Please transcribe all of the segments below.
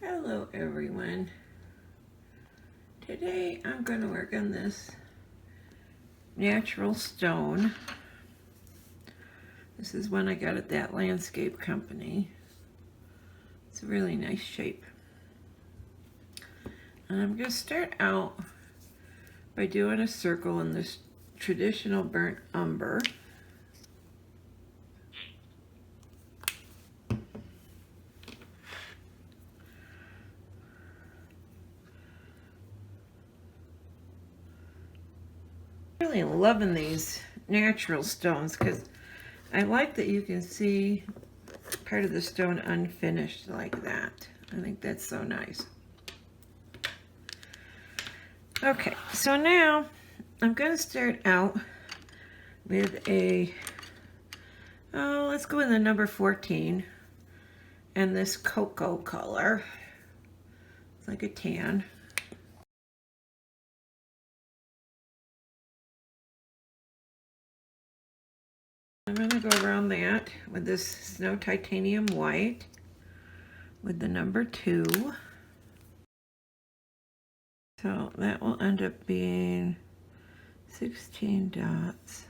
Hello everyone. Today I'm going to work on this natural stone. This is one I got at that landscape company. It's a really nice shape. And I'm going to start out by doing a circle in this traditional burnt umber. Really loving these natural stones because I like that you can see part of the stone unfinished like that. I think that's so nice. Okay, so now I'm going to start out with let's go with the number 14 and this cocoa color. It's like a tan. I'm going to go around that with this Snow Titanium White with the number 2. So that will end up being 16 dots.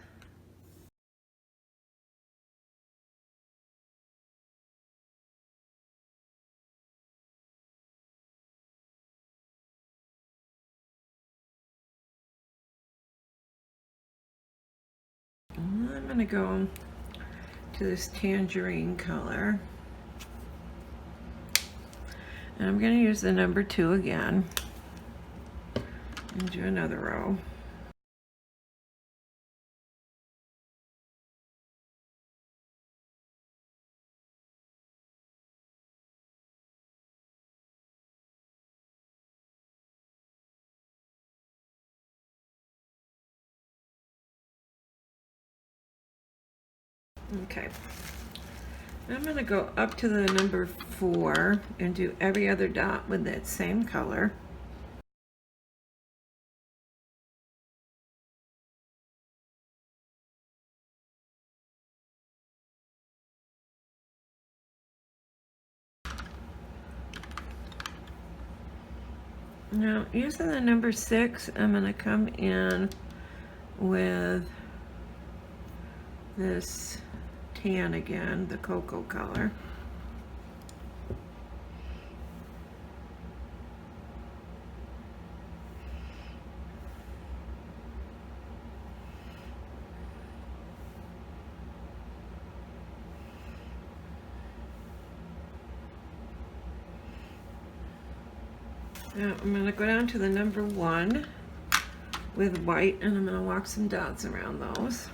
I'm going to go to this Tangerine color. And I'm going to use the number 2 again and do another row. Okay. I'm going to go up to the number 4 and do every other dot with that same color. Now, using the number 6, I'm going to come in with this tan again, the cocoa color. Now I'm going to go down to the number 1 with white, and I'm going to walk some dots around those.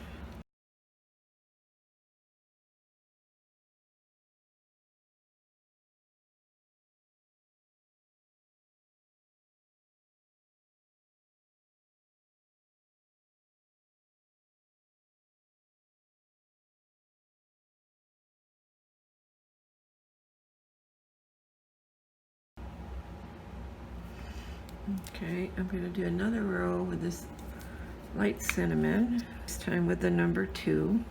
Okay, I'm going to do another row with this light cinnamon, this time with the number 2.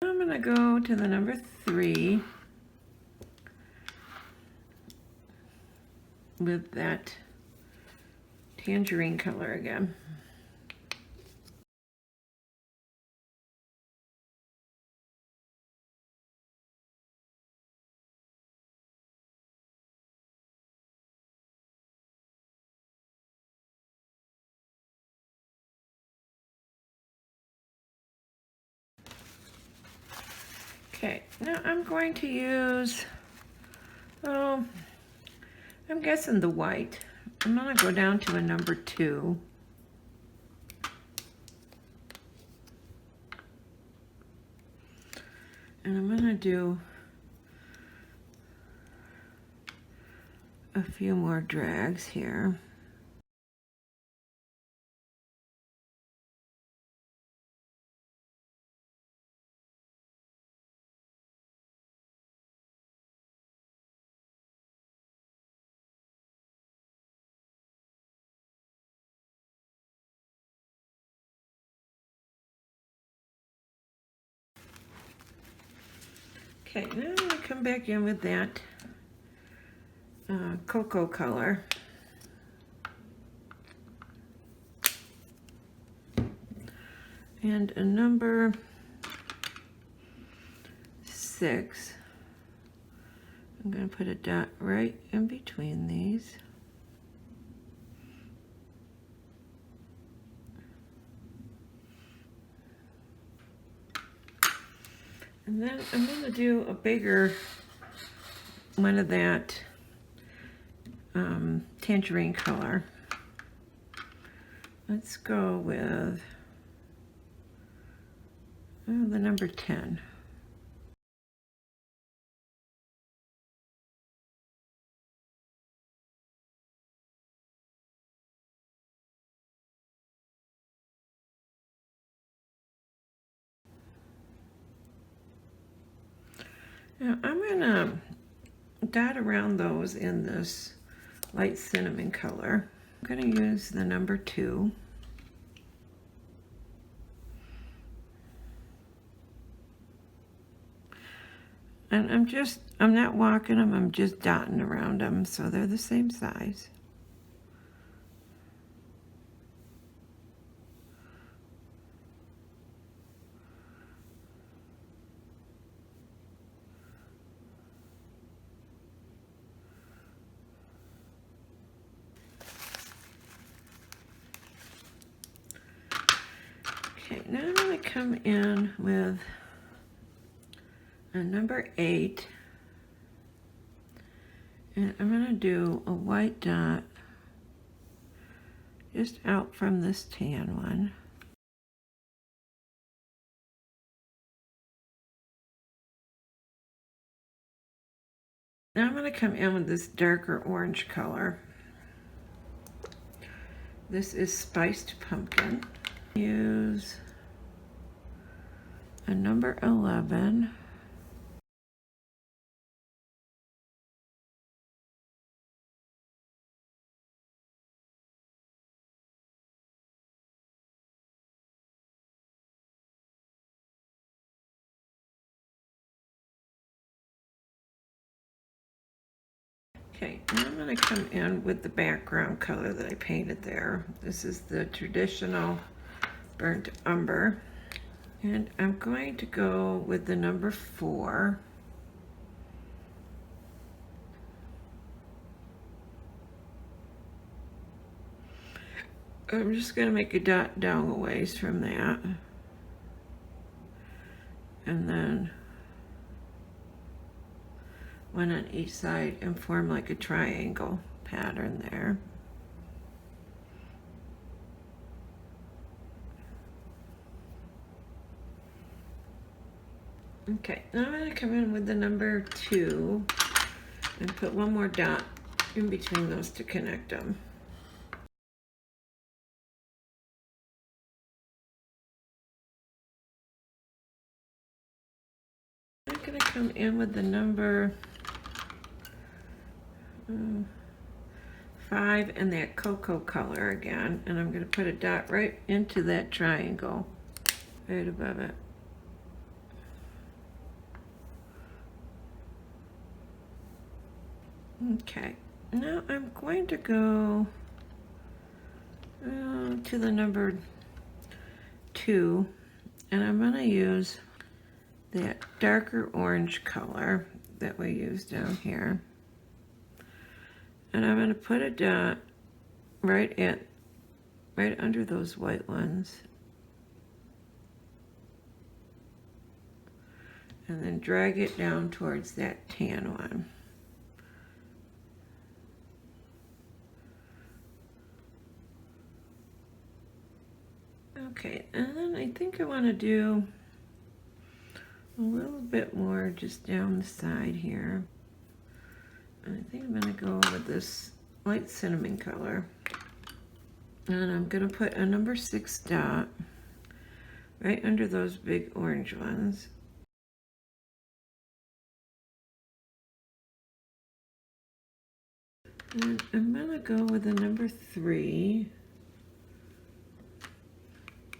I'm going to go to the number 3 with that tangerine color again. Okay, now I'm going to use, I'm guessing the white. I'm going to go down to a number 2. And I'm going to do a few more drags here. Okay, now I'm going to come back in with that cocoa color. And a number 6. I'm going to put a dot right in between these. And then I'm going to do a bigger one of that tangerine color. Let's go with the number 10. Now I'm going to dot around those in this light cinnamon color. I'm going to use the number 2. And I'm not walking them, I'm just dotting around them so they're the same size. Okay, now I'm going to come in with a number 8. And I'm going to do a white dot just out from this tan one. Now I'm going to come in with this darker orange color. This is spiced pumpkin. Use a number 11. Okay, now I'm going to come in with the background color that I painted there. This is the traditional Burnt Umber. And I'm going to go with the number 4. I'm just going to make a dot down a ways from that. And then one on each side and form like a triangle pattern there. Okay, now I'm going to come in with the number 2 and put one more dot in between those to connect them. I'm going to come in with the number 5 and that cocoa color again, and I'm going to put a dot right into that triangle right above it. Okay, now I'm going to go to the number 2, and I'm going to use that darker orange color that we used down here. And I'm going to put a dot right under those white ones. And then drag it down towards that tan one. Okay, and then I think I want to do a little bit more just down the side here. I think I'm gonna go with this light cinnamon color. And I'm gonna put a number 6 dot right under those big orange ones. And I'm gonna go with a number 3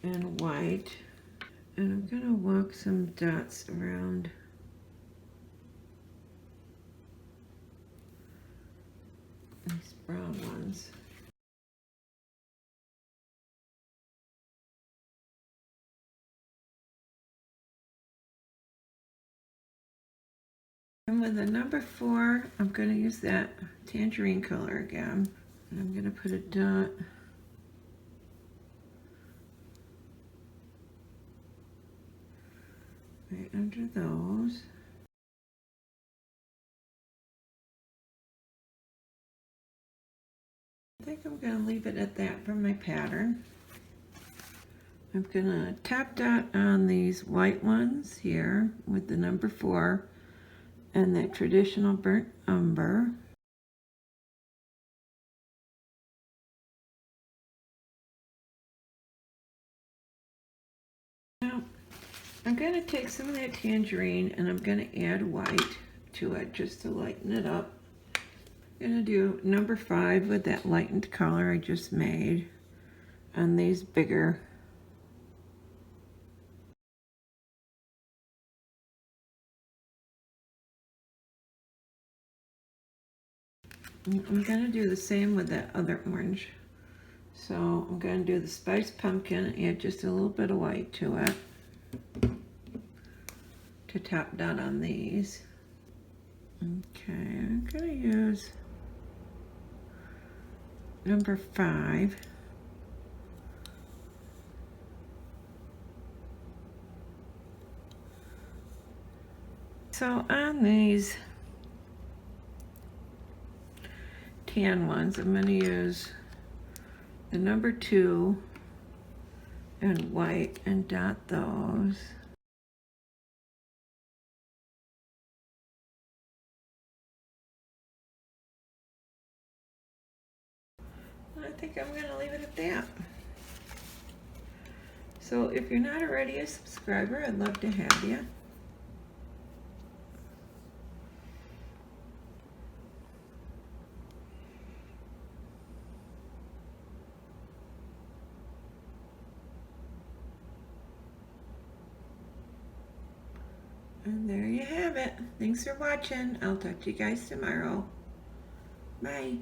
and white. And I'm gonna walk some dots around these brown ones. And with the number 4, I'm going to use that tangerine color again. And I'm going to put a dot right under those. I think I'm going to leave it at that for my pattern. I'm going to top dot on these white ones here with the number 4 and that traditional burnt umber. Now, I'm going to take some of that tangerine and I'm going to add white to it just to lighten it up. I'm going to do number 5 with that lightened color I just made on these bigger. I'm going to do the same with that other orange. So I'm going to do the spiced pumpkin and add just a little bit of white to it to top dot on these. Okay, I'm going to use number 5. So on these tan ones, I'm going to use the number 2 and white and dot those. I think I'm going to leave it at that. So if you're not already a subscriber, I'd love to have you. And there you have it. Thanks for watching. I'll talk to you guys tomorrow. Bye.